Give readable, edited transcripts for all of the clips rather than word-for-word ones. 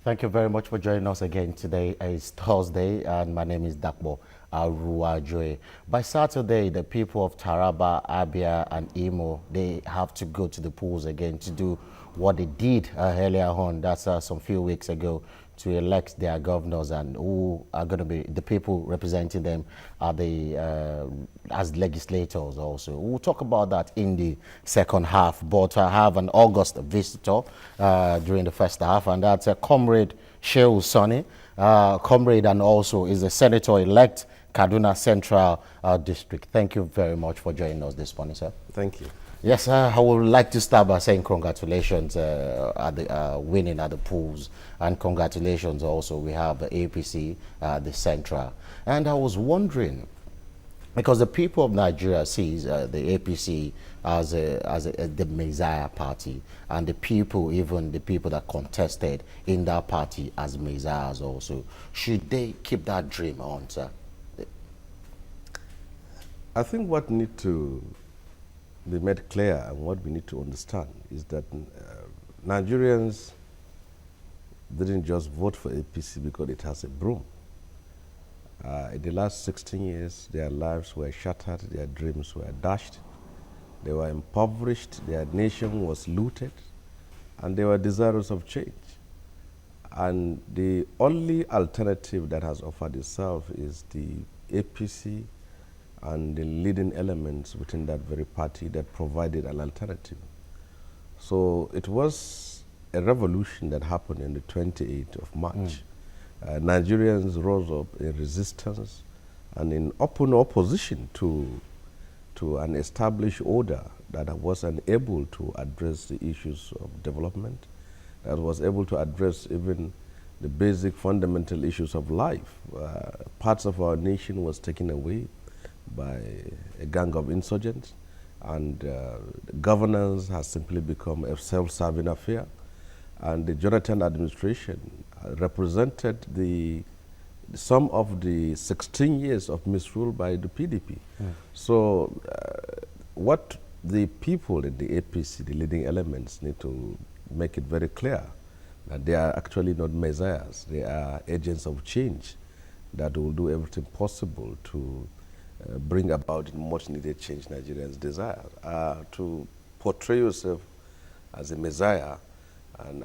Thank you very much for joining us again. Today is Thursday, and my name is Dakbo Aruajoe. By Saturday, the people of Taraba, Abia, and Imo, they have to go to the polls again to do what they did earlier on. That's some few weeks ago, to elect their governors, and who are going to be the people representing them are the as legislators also. We'll talk about that in the second half, but I have an August visitor during the first half, and that's Comrade Shehu Sanni, comrade, and also is the senator-elect Kaduna Central District. Thank you very much for joining us this morning, sir. Thank you. Yes, I would like to start by saying congratulations at the winning at the polls, and congratulations also. We have the APC, the Central, and I was wondering, because the people of Nigeria sees the APC as the Messiah party, and the people, even the people that contested in that party, as Messiahs also. Should they keep that dream on, sir? I think what needs to be made clear and what we need to understand is that Nigerians didn't just vote for APC because it has a broom. In the last 16 years, their lives were shattered, their dreams were dashed, they were impoverished, their nation was looted, and they were desirous of change. And the only alternative that has offered itself is the APC and the leading elements within that very party that provided an alternative. So it was a revolution that happened on the 28th of March. Nigerians rose up in resistance and in open opposition to an established order that was unable to address the issues of development, that was able to address even the basic fundamental issues of life. Parts of our nation was taken away by a gang of insurgents, and governance has simply become a self-serving affair. And the Jonathan administration represented some of the 16 years of misrule by the PDP. So what the people in the APC, the leading elements, need to make it very clear that they are actually not messiahs. They are agents of change that will do everything possible to bring about the much needed change Nigerians desire. To portray yourself as a messiah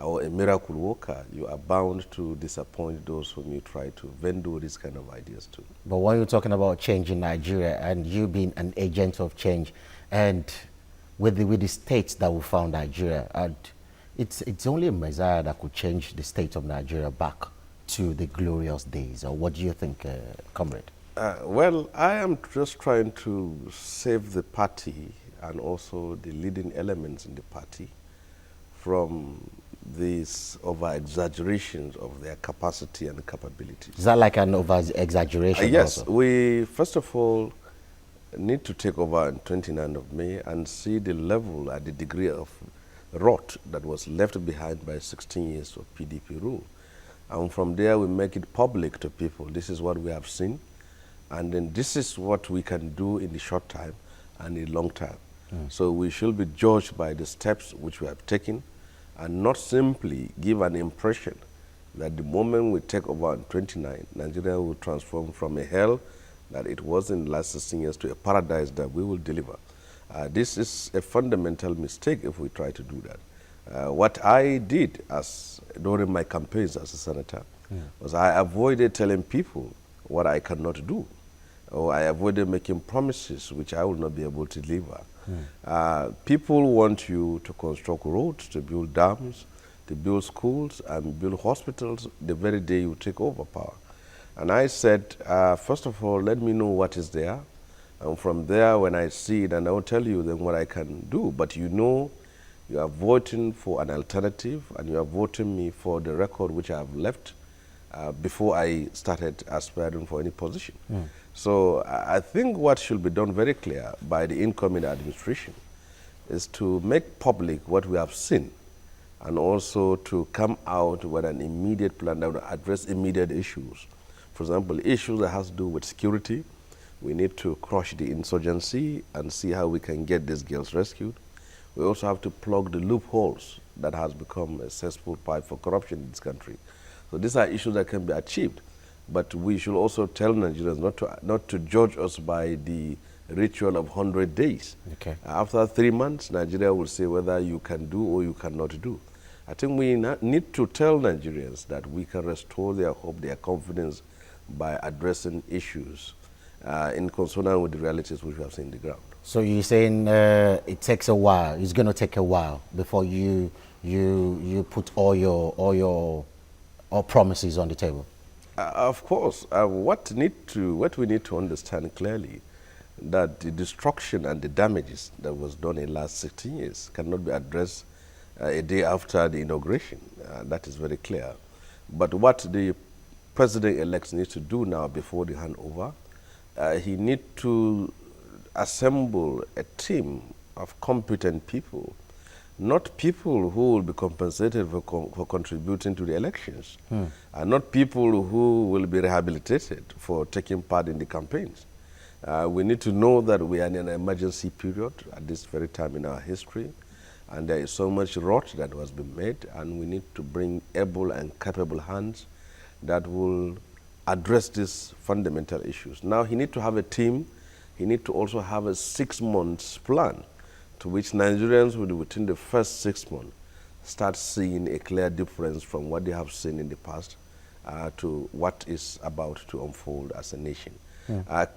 or a miracle worker, you are bound to disappoint those whom you try to vendor these kind of ideas to. But when you're talking about change in Nigeria and you being an agent of change, and with the states that we found Nigeria, and it's only a messiah that could change the state of Nigeria back to the glorious days. Or what do you think, comrade? Well, I am just trying to save the party and also the leading elements in the party from these over-exaggerations of their capacity and capabilities. Is that like an over-exaggeration? Yes. Also? We, first of all, need to take over on 29th of May and see the level and the degree of rot that was left behind by 16 years of PDP rule. And from there, we make it public to people. This is what we have seen. And then this is what we can do in the short time and in the long time. So we should be judged by the steps which we have taken, and not simply give an impression that the moment we take over on 29, Nigeria will transform from a hell that it was in the last 16 years to a paradise that we will deliver. This is a fundamental mistake if we try to do that. What I did during my campaigns as a senator was I avoided telling people what I cannot do, or I avoided making promises which I will not be able to deliver. People want you to construct roads, to build dams, to build schools and build hospitals the very day you take over power. And I said, first of all, let me know what is there. And from there, when I see it, and I will tell you then what I can do. But you know, you are voting for an alternative, and you are voting me for the record which I have left before I started aspiring for any position. So I think what should be done very clear by the incoming administration is to make public what we have seen, and also to come out with an immediate plan that will address immediate issues. For example, issues that has to do with security. We need to crush the insurgency and see how we can get these girls rescued. We also have to plug the loopholes that has become a cesspool pipe for corruption in this country. So these are issues that can be achieved. But we should also tell Nigerians not to judge us by the ritual of 100 days. Okay. After 3 months, Nigeria will say whether you can do or you cannot do. I think we need to tell Nigerians that we can restore their hope, their confidence by addressing issues in consonance with the realities which we have seen on the ground. So you're saying it takes a while. It's going to take a while before you put all your promises on the table. Of course, what we need to understand clearly that the destruction and the damages that was done in the last 16 years cannot be addressed a day after the inauguration. That is very clear. But what the president-elect needs to do now before the handover, he needs to assemble a team of competent people, not people who will be compensated for contributing to the elections, and not people who will be rehabilitated for taking part in the campaigns. We need to know that we are in an emergency period at this very time in our history, and there is so much wrought that has been made, and we need to bring able and capable hands that will address these fundamental issues. Now, he needs to have a team. He needs to also have a 6 months plan to which Nigerians will, within the first 6 months, start seeing a clear difference from what they have seen in the past to what is about to unfold as a nation.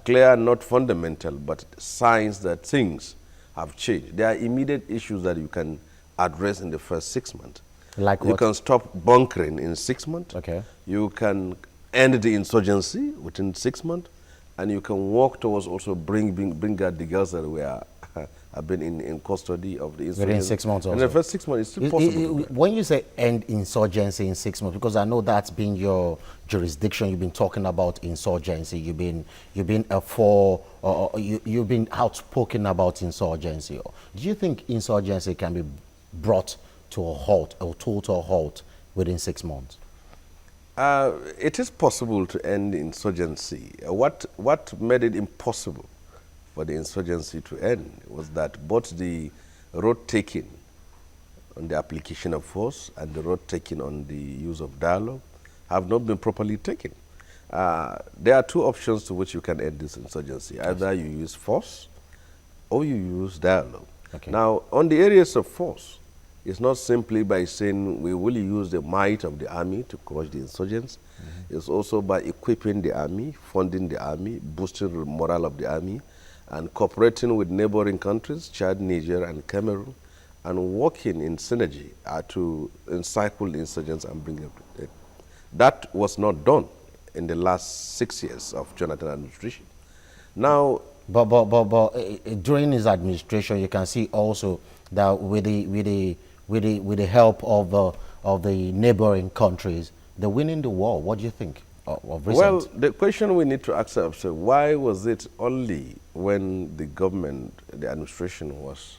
Clear, not fundamental, but signs that things have changed. There are immediate issues that you can address in the first 6 months. Like what? You can stop bunkering in 6 months. Okay. You can end the insurgency within 6 months, and you can work towards also bring out the girls that were have been in custody of the insurgency. Within 6 months also. In the first 6 months, it's still possible. When you say end insurgency in 6 months, because I know that's been your jurisdiction, you've been talking about insurgency, you've been outspoken about insurgency. Do you think insurgency can be brought to a halt, a total halt, within 6 months? It is possible to end insurgency. What made it impossible for the insurgency to end was that both the road taking on the application of force and the road taking on the use of dialogue have not been properly taken. There are two options to which you can end this insurgency. Yes. Either you use force or you use dialogue. Okay. Now, on the areas of force, it's not simply by saying we will use the might of the army to crush the insurgents. It's also by equipping the army, funding the army, boosting the morale of the army, and cooperating with neighboring countries, Chad, Niger, and Cameroon, and working in synergy to encircle the insurgents and bring them to it. That was not done in the last 6 years of Jonathan administration. Now, but during his administration, you can see also that with the help of the neighboring countries, they're winning the war. What do you think of recent? Well, the question we need to ask ourselves, why was it only when the government, the administration was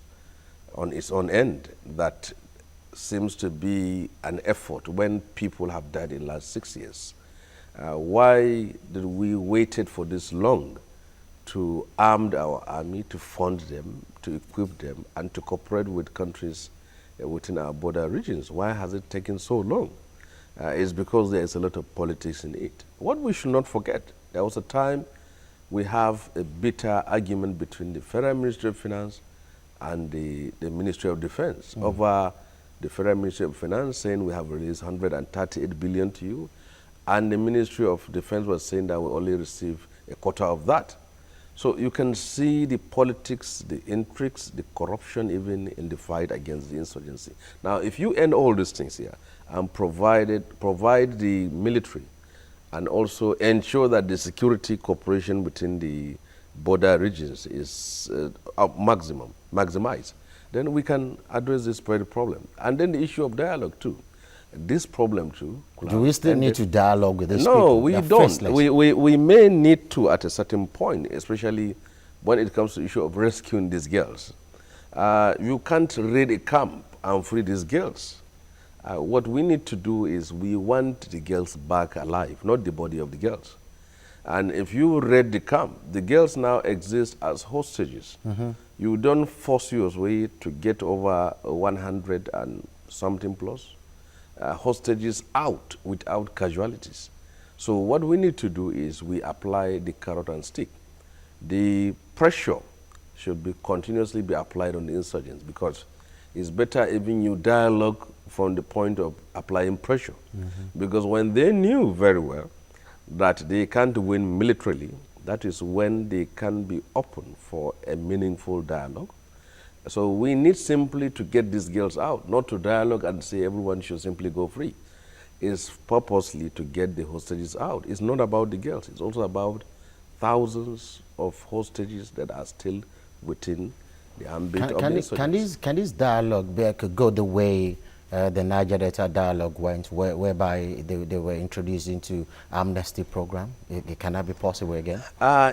on its own end that seems to be an effort when people have died in the last 6 years? Why did we waited for this long to arm our army, to fund them, to equip them, and to cooperate with countries within our border regions? Why has it taken so long? It's because there is a lot of politics in it. What we should not forget, there was a time we have a bitter argument between the Federal Ministry of Finance and the Ministry of Defense over the Federal Ministry of Finance saying we have released 138 billion to you, and the Ministry of Defense was saying that we only receive a quarter of that. So you can see the politics, the intrigues, the corruption even in the fight against the insurgency. Now, if you end all these things here and provide the military and also ensure that the security cooperation between the border regions is maximized, then we can address this very problem. And then the issue of dialogue too. This problem too. Do we still need to dialogue with these people? No, we don't. We may need to at a certain point, especially when it comes to the issue of rescuing these girls. You can't raid a camp and free these girls. What we need to do is we want the girls back alive, not the body of the girls. And if you raid the camp, the girls now exist as hostages. You don't force your way to get over 100 and something plus. hostages out without casualties. So what we need to do is we apply the carrot and stick. The pressure should be continuously be applied on the insurgents, because it's better even you dialogue from the point of applying pressure. Because when they knew very well that they can't win militarily, that is when they can be open for a meaningful dialogue. So we need simply to get these girls out, not to dialogue and say everyone should simply go free. It's purposely to get the hostages out. It's not about the girls. It's also about thousands of hostages that are still within the ambit of the insurgents. Can this dialogue could go the way the Niger Delta dialogue went, whereby they were introduced into amnesty program? Can that be possible again?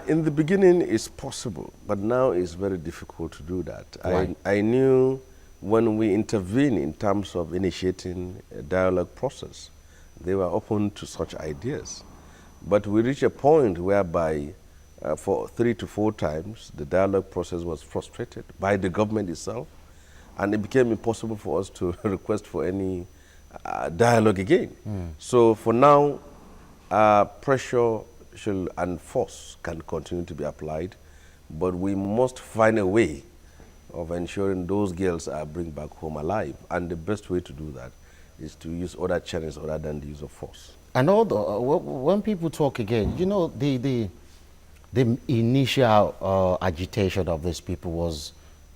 In the beginning, it's possible, but now it's very difficult to do that. Why? I knew when we intervene in terms of initiating a dialogue process, they were open to such ideas. But we reached a point whereby for 3 to 4 times, the dialogue process was frustrated by the government itself, and it became impossible for us to request for any dialogue again. So for now, pressure and force can continue to be applied, but we must find a way of ensuring those girls are brought back home alive. And the best way to do that is to use other channels other than the use of force. And when people talk again, you know, the initial agitation of these people was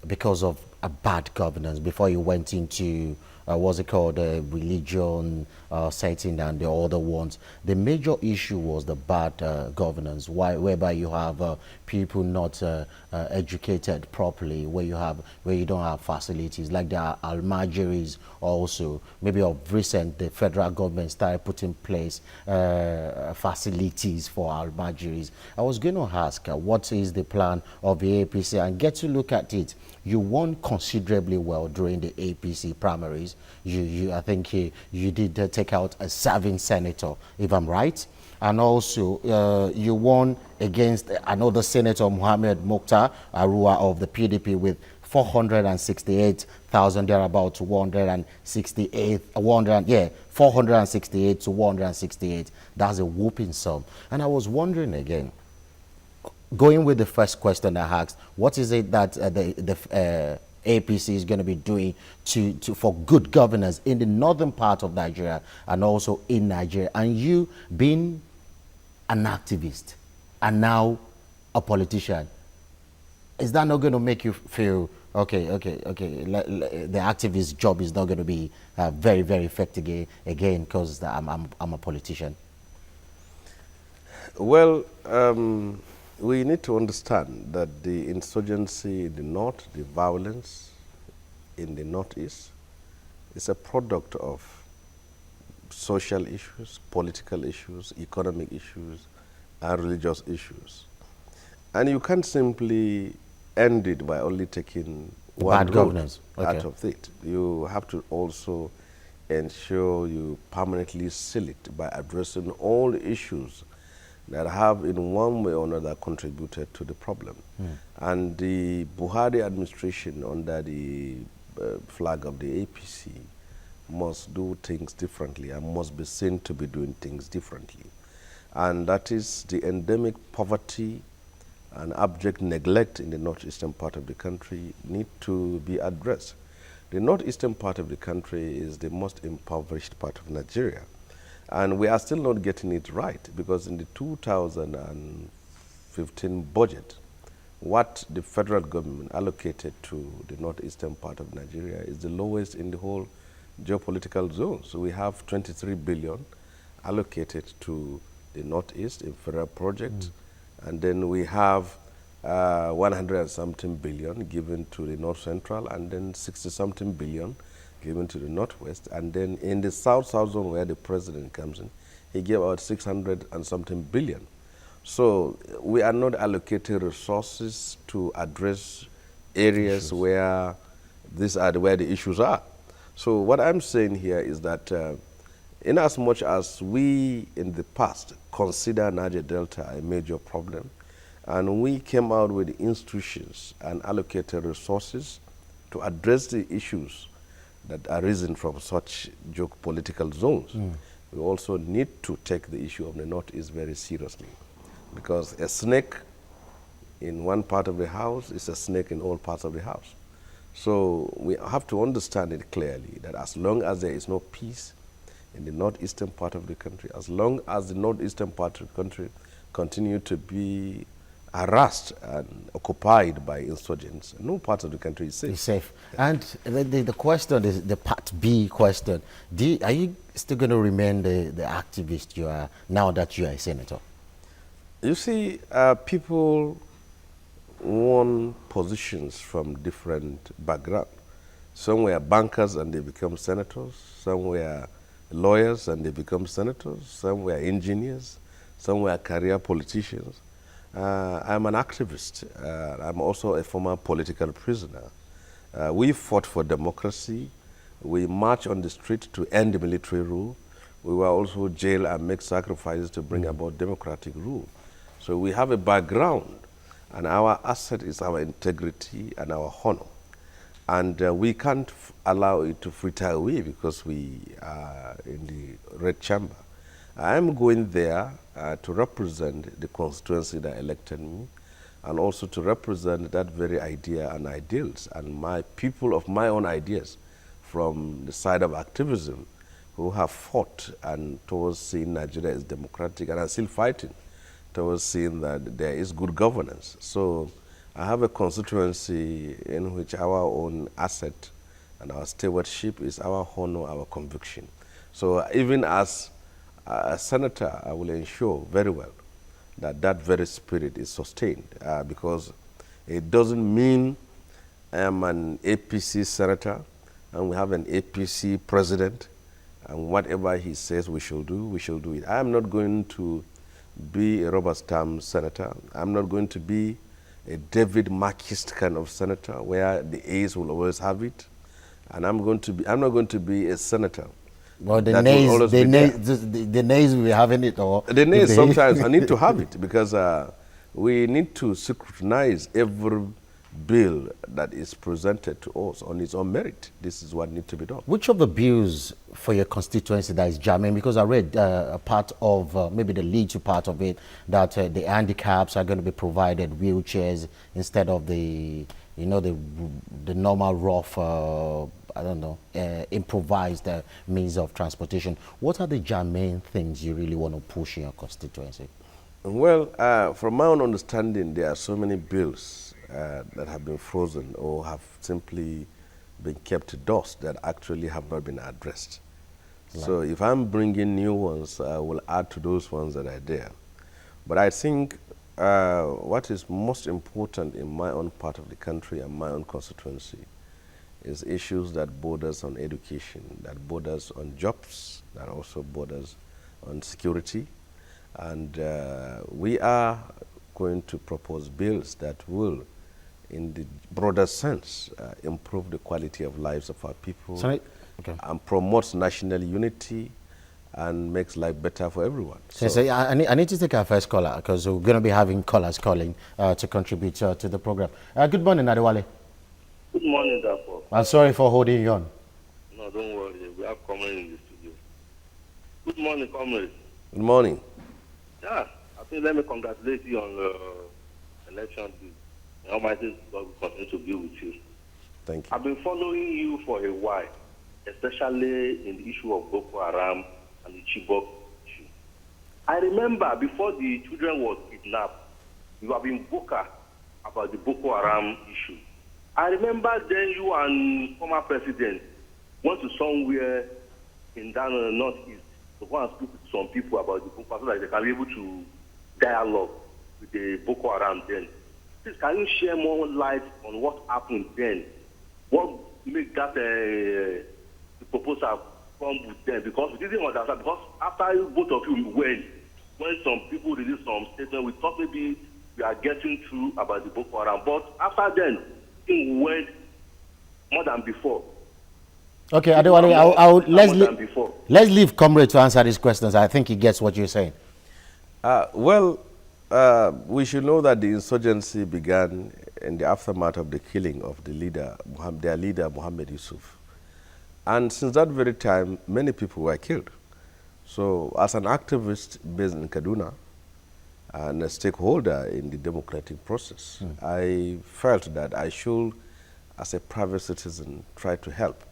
because of a bad governance before you went into what's it called, religion setting and the other ones. The major issue was the bad governance, whereby you have people not educated properly, where you don't have facilities, like there are almajiris also. Maybe of recent, the federal government started putting in place facilities for almajiris. I was going to ask, what is the plan of the APC, and get to look at it. You won considerably well during the APC primaries. I think you did take out a serving senator, if I'm right. And also, you won against another senator, Mohammed Mukhtar Arua of the PDP, with 468,000, thereabout, to 468 to 168. That's a whooping sum. And I was wondering again, going with the first question I asked, what is it that the APC is going to be doing for good governance in the northern part of Nigeria and also in Nigeria? And you being an activist and now a politician, is that not going to make you feel, okay, the activist job is not going to be very, very effective again because I'm a politician? Well, we need to understand that the insurgency in the north, the violence in the northeast, is a product of social issues, political issues, economic issues, and religious issues. And you can't simply end it by only taking one bad governance out of it. You have to also ensure you permanently seal it by addressing all the issues that have in one way or another contributed to the problem. And the Buhari administration under the flag of the APC must do things differently and must be seen to be doing things differently. And that is the endemic poverty and abject neglect in the northeastern part of the country need to be addressed. The northeastern part of the country is the most impoverished part of Nigeria. And we are still not getting it right, because in the 2015 budget, what the federal government allocated to the northeastern part of Nigeria is the lowest in the whole geopolitical zone. So we have 23 billion allocated to the northeast in federal projects, and then we have 100 and something billion given to the north central, and then 60 something billion given to the northwest. And then in the south zone where the president comes in, he gave out 600 and something billion. So we are not allocating resources to address areas where where the issues are. So what I'm saying here is that in as much as we in the past consider Niger Delta a major problem, and we came out with institutions and allocated resources to address the issues that arisen from such geopolitical zones. We also need to take the issue of the Northeast very seriously, because a snake in one part of the house is a snake in all parts of the house. So we have to understand it clearly that as long as there is no peace in the northeastern part of the country, as long as the northeastern part of the country continue to be harassed and occupied by insurgents, no part of the country is safe. It's safe. And the question is the part B question. Are you still going to remain the activist you are now that you are a senator? You see, people won positions from different backgrounds. Some were bankers and they become senators. Some were lawyers and they become senators. Some were engineers. Some were career politicians. I'm an activist. I'm also a former political prisoner. We fought for democracy. We marched on the street to end military rule. We were also jailed and make sacrifices to bring about democratic rule. So we have a background, and our asset is our integrity and our honor. And we can't allow it to fritter away because we are in the red chamber. I'm going there to represent the constituency that elected me, and also to represent that very idea and ideals and my people of my own ideas from the side of activism who have fought and towards seeing Nigeria as democratic and are still fighting towards seeing that there is good governance. So I have a constituency in which our own asset and our stewardship is our honor, our conviction. So even as a senator, I will ensure very well that that very spirit is sustained, because it doesn't mean I'm an APC senator and we have an APC president and whatever he says we shall do, we shall do it. I am not going to be a rubber stamp senator. I'm not going to be a David Marxist kind of senator where the A's will always have it. And I'm not going to be a senator. Well, the nays will be having it, or the nays sometimes I need to have it, because we need to scrutinize every bill that is presented to us on its own merit. This is what needs to be done. Which of the bills for your constituency that is jamming? Because I read a part of, maybe the lead part of it, that the handicaps are going to be provided wheelchairs instead of the, you know, the normal rough, I don't know, improvised means of transportation. What are the germane things you really want to push in your constituency? Well, from my own understanding, there are so many bills that have been frozen or have simply been kept to dust that actually have not been addressed. Right. So if I'm bringing new ones, I will add to those ones that are there. But I think what is most important in my own part of the country and my own constituency is issues that borders on education, that borders on jobs, that also borders on security. And we are going to propose bills that will, in the broader sense, improve the quality of lives of our people. Sorry? Okay. And promotes national unity and makes life better for everyone. So I need to take our first caller, because we're going to be having callers calling to contribute to the program. Good morning, Adewale. Good morning, Dapo. I'm sorry for holding you on. No, don't worry. We have comrades in the studio. Good morning, comrades. Good morning. Yeah, I think let me congratulate you on the election. Almighty God will continue to be with you. Thank you. I've been following you for a while, especially in the issue of Boko Haram and the Chibok issue. I remember before the children were kidnapped, you have been vocal about the Boko Haram issue. I remember then you and former president went to somewhere in that northeast to go and speak to some people about the Boko Haram so that they can be able to dialogue with the Boko Haram then. Please, can you share more light on what happened then? What made that the proposal come with them? Because we didn't understand. Because after both of you went, when some people released some statement, we thought maybe we are getting through about the Boko Haram. But after then, things went more than before. Okay, Adewale, let's leave Comrade to answer these questions. I think he gets what you're saying. We should know that the insurgency began in the aftermath of the killing of the leader, their leader, Mohammed Yusuf. And since that very time, many people were killed. So as an activist based in Kaduna and a stakeholder in the democratic process, I felt that I should, as a private citizen, try to help.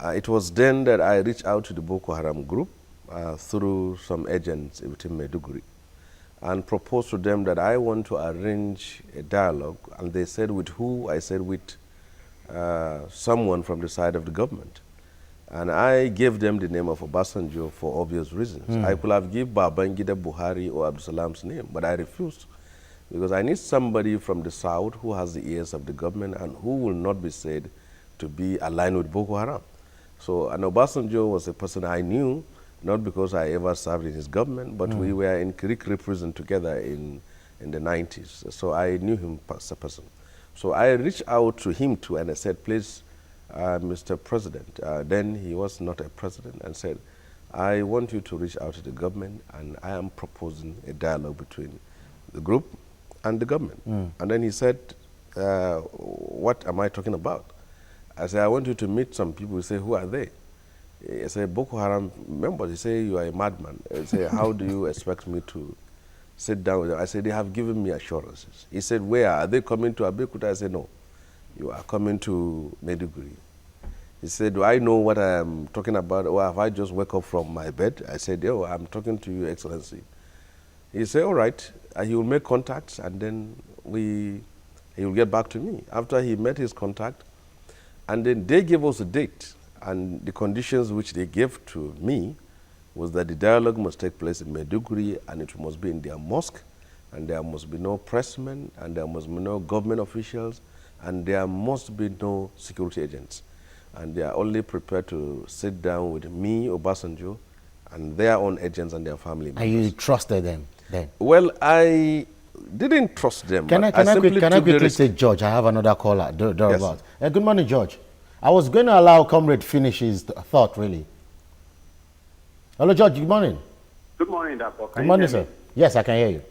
It was then that I reached out to the Boko Haram group through some agents within Maiduguri and proposed to them that I want to arrange a dialogue. And they said, with who? I said, with someone from the side of the government. And I gave them the name of Obasanjo for obvious reasons. I could have given Babangida, Buhari, or Abdusalam's name, but I refused because I need somebody from the south who has the ears of the government and who will not be said to be aligned with Boko Haram. So, and Obasanjo was a person I knew, not because I ever served in his government, but we were in Kirikiri prison together in the 90s. So I knew him as a person. So I reached out to him too, and I said, please, Mr. President, then he was not a president, and said, I want you to reach out to the government, and I am proposing a dialogue between the group and the government. And then he said, what am I talking about? I said, I want you to meet some people. He said, who are they? I said, Boko Haram members. He said, you are a madman. I said, how do you expect me to sit down with them? I said, they have given me assurances. He said, where? Are they coming to Abeokuta? I said, no. You are coming to Maiduguri. He said, do I know what I am talking about, or have I just woke up from my bed? I said, oh, I'm talking to you, Excellency. He said, all right. He will make contacts, and then he will get back to me. After he met his contact, and then they gave us a date, and the conditions which they gave to me was that the dialogue must take place in Maiduguri, and it must be in their mosque, and there must be no pressmen, and there must be no government officials, and there must be no security agents. And they are only prepared to sit down with me, Obasanjo, and their own agents and their family members. And you trusted them then? Well, I didn't trust them. Can I quickly say, George, I have another caller. Yes. Good morning, George. I was going to allow Comrade finish his thought, really. Hello, George, good morning. Good morning, Dapper. Good morning, sir. Yes, I can hear you.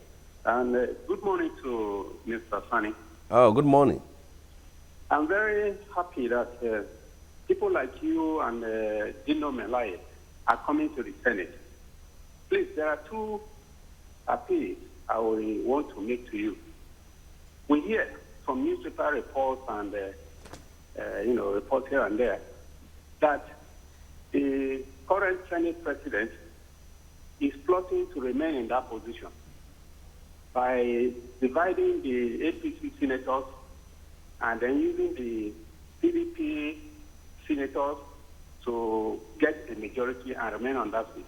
And good morning to Mr. Sanni. Oh, good morning. I'm very happy that people like you and Dino Melaye are coming to the Senate. Please, there are two appeals I will want to make to you. We hear from newspaper reports and reports here and there that the current Senate president is plotting to remain in that position by dividing the APC senators and then using the PDP senators to get a majority and remain on that seat.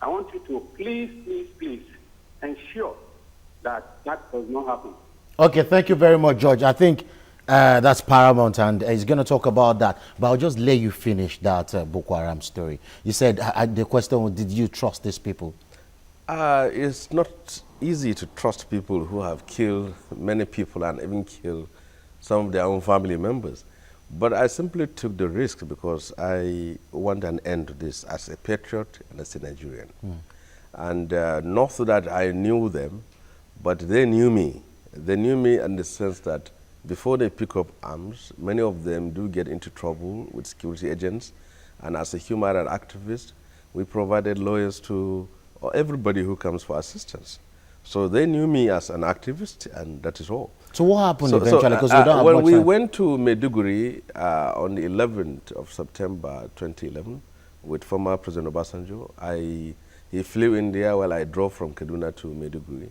I want you to please ensure that that does not happen. Okay, thank you very much, George. I think that's paramount, and he's going to talk about that. But I'll just let you finish that Boko Haram story. You said the question was, did you trust these people? It's not easy to trust people who have killed many people and even killed some of their own family members. But I simply took the risk because I want an end to this as a patriot and as a Nigerian. And not so that I knew them, but they knew me. They knew me in the sense that before they pick up arms, many of them do get into trouble with security agents. And as a human rights activist, we provided lawyers to everybody who comes for assistance. So they knew me as an activist, and that is all. So what happened eventually? Because we don't have well, much we time. went to Maiduguri on the 11th of September 2011 with former President Obasanjo. He flew in there while I drove from Kaduna to Maiduguri.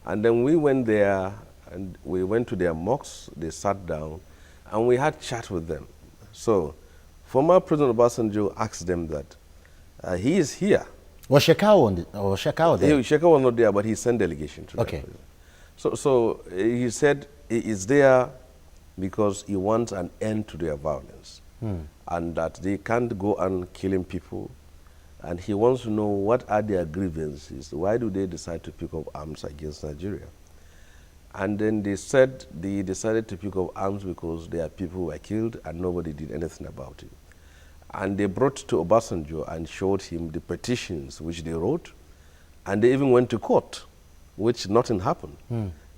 And then we went there, and we went to their mosques. They sat down, and we had chat with them. So former President Obasanjo asked them that he is here. Was Shekau there? Shekau was not there, but he sent delegation to Okay. them. So he said he is there because he wants an end to their violence and that they can't go on killing people. And he wants to know what are their grievances. Why do they decide to pick up arms against Nigeria? And then they said they decided to pick up arms because their people were killed and nobody did anything about it. And they brought to Obasanjo and showed him the petitions which they wrote, and they even went to court, which nothing happened.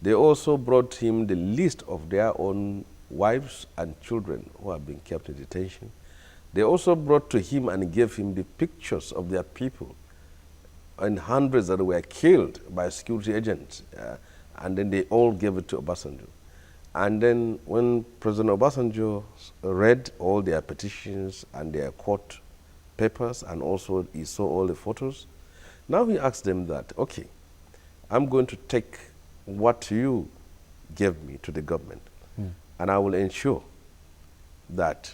They also brought him the list of their own wives and children who have been kept in detention. They also brought to him and gave him the pictures of their people and hundreds that were killed by security agents. And then they all gave it to Obasanjo. And then when President Obasanjo read all their petitions and their court papers, and also he saw all the photos, now he asked them that, okay, I'm going to take what you gave me to the government, and I will ensure that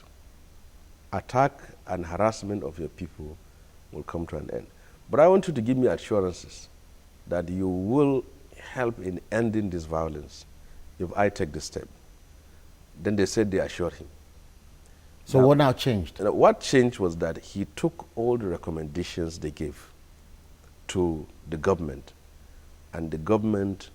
attack and harassment of your people will come to an end. But I want you to give me assurances that you will help in ending this violence if I take the step. Then they said they assured him. So now, what now changed? What changed was that he took all the recommendations they gave to the government, and the government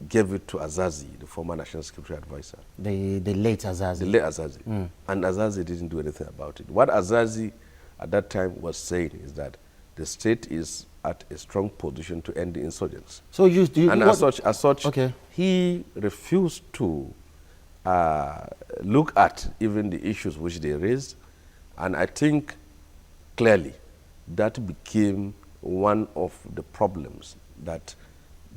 gave it to Azazi, the former National Security Advisor. The late Azazi. The late Azazi. And Azazi didn't do anything about it. What Azazi at that time was saying is that the state is at a strong position to end the insurgency. So and as such, okay, he refused to look at even the issues which they raised, and I think clearly that became one of the problems that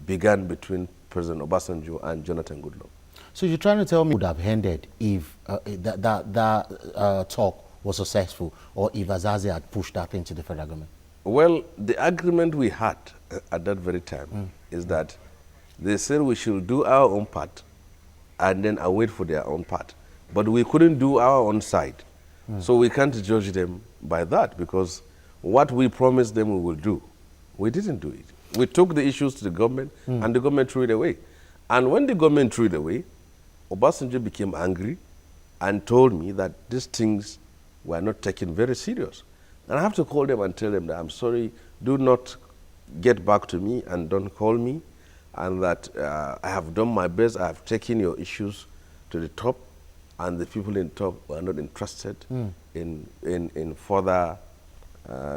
began between President Obasanjo and Jonathan Goodluck. So you're trying to tell me would have ended if that talk was successful, or if Azazi had pushed that into the federal government? Well, the agreement we had at that very time is that they said we should do our own part and then await for their own part. But we couldn't do our own side. So we can't judge them by that, because what we promised them we will do, we didn't do it. We took the issues to the government, and the government threw it away. And when the government threw it away, Obasanjo became angry and told me that these things were not taken very serious. And I have to call them and tell them that I'm sorry, do not get back to me and don't call me, and that I have done my best, I have taken your issues to the top, and the people in top were not interested in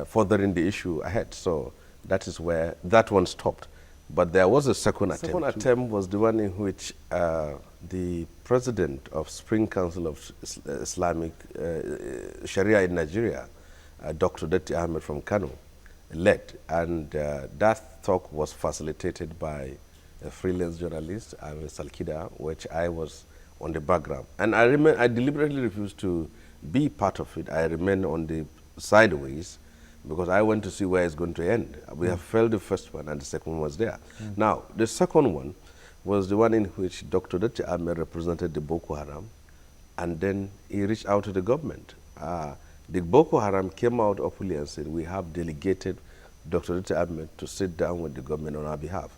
furthering the issue ahead. So that is where that one stopped. But there was a second attempt. The second attempt was the one in which the president of Spring Council of Islamic Sharia in Nigeria, Dr. Detti Ahmed from Kano, led. And that talk was facilitated by a freelance journalist, Salkida, which I was on the background. And I deliberately refused to be part of it. I remained on the sideways because I want to see where it's going to end. We have failed the first one, and the second one was there. Now, the second one was the one in which Dr. Detti Ahmed represented the Boko Haram, and then he reached out to the government. The Boko Haram came out openly and said, we have delegated Dr. Detti Ahmed to sit down with the government on our behalf.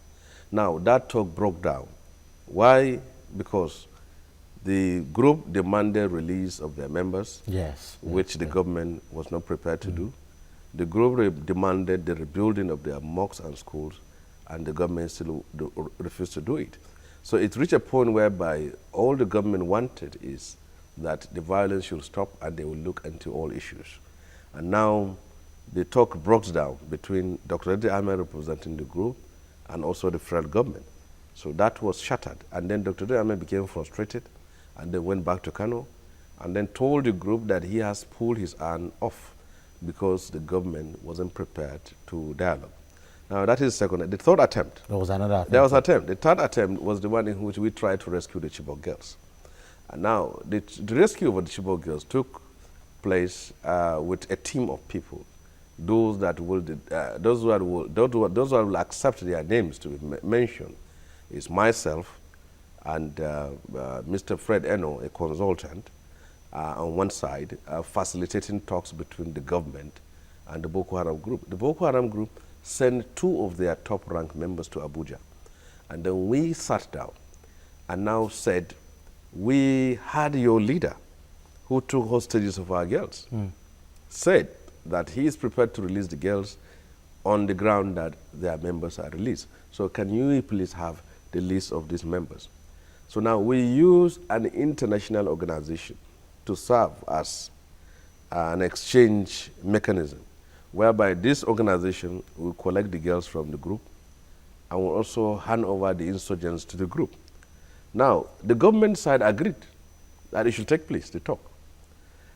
Now, that talk broke down. Why? Because the group demanded release of their members, which the government was not prepared to do. The group demanded the rebuilding of their mosques and schools, and the government still refused to do it. So it reached a point whereby all the government wanted is that the violence should stop and they will look into all issues. And now the talk broke down between Dr. Detti Ahmed representing the group and also the federal government. So that was shattered. And then Dr. Detti Ahmed became frustrated and then went back to Kano and then told the group that he has pulled his hand off because the government wasn't prepared to dialogue. Now that is second. The third attempt. There was another attempt. There was an attempt. The third attempt was the one in which we tried to rescue the Chibok girls. And now the rescue of the Chibok girls took place with a team of people. Those that will, those who will accept their names to be mentioned is myself and Mr. Fred Eno, a consultant, on one side, facilitating talks between the government and the Boko Haram group. The Boko Haram group sent 2 of their top-ranked members to Abuja. And then we sat down and now said, we had your leader who took hostages of our girls, said that he is prepared to release the girls on the ground that their members are released. So can you please have the list of these members? So now we use an international organization to serve as an exchange mechanism, whereby this organization will collect the girls from the group and will also hand over the insurgents to the group. Now, the government side agreed that it should take place, the talk.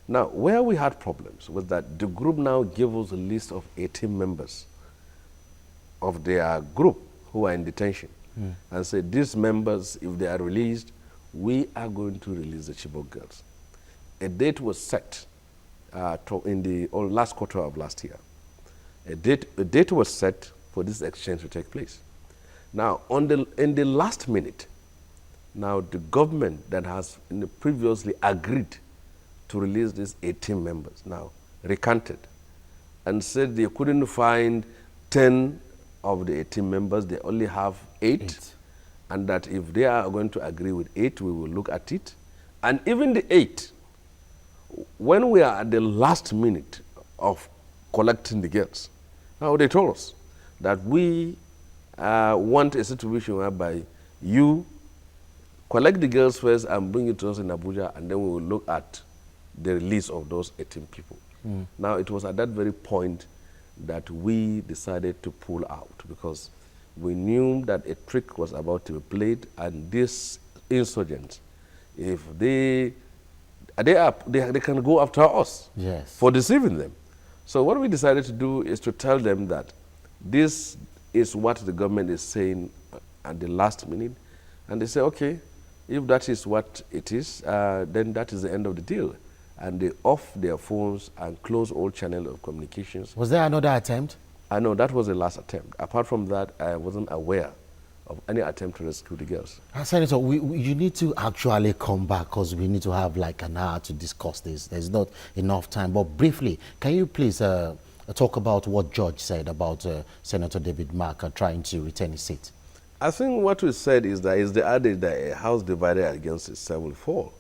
Now, where we had problems was that the group now gave us a list of 18 members of their group who are in detention and said, these members, if they are released, we are going to release the Chibok girls. A date was set in the last quarter of last year. A date was set for this exchange to take place. Now, in the last minute, now the government that has previously agreed to release these 18 members now recanted and said they couldn't find 10 of the 18 members, they only have 8. And that if they are going to agree with 8, we will look at it. And even the 8, when we are at the last minute of collecting the girls, now they told us that we want a situation whereby you collect the girls first and bring it to us in Abuja, and then we will look at the release of those 18 people. Now, it was at that very point that we decided to pull out, because we knew that a trick was about to be played, and these insurgents, if they can go after us for deceiving them. So what we decided to do is to tell them that this is what the government is saying at the last minute, and they say, okay, if that is what it is, then that is the end of the deal. And they off their phones and close all channels of communications. Was there another attempt? I know that was the last attempt. Apart from that, I wasn't aware of any attempt to rescue the girls. Senator, you need to actually come back, because we need to have like an hour to discuss this. There's not enough time. But briefly, can you please talk about what George said about Senator David Mark trying to retain his seat? I think what we said is that it's the adage that a house divided against itself will fall.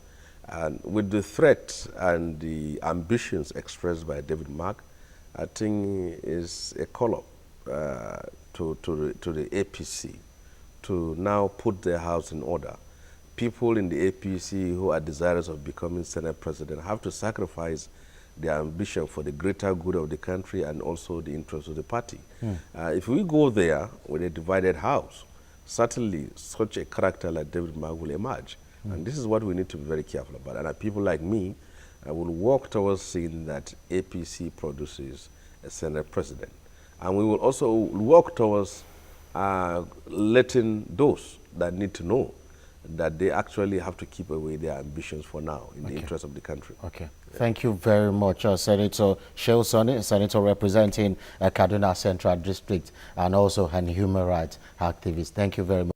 And with the threat and the ambitions expressed by David Mark, I think is a call-up to the APC to now put their house in order. People in the APC who are desirous of becoming Senate President have to sacrifice their ambition for the greater good of the country and also the interest of the party. If we go there with a divided house, certainly such a character like David Mark will emerge. And this is what we need to be very careful about. And people like me will work towards seeing that APC produces a Senate President. And we will also work towards letting those that need to know that they actually have to keep away their ambitions for now in the interest of the country. Okay. Thank you very much, Senator Shehu Sanni, Senator representing Kaduna Central District, and also an human rights activist. Thank you very much.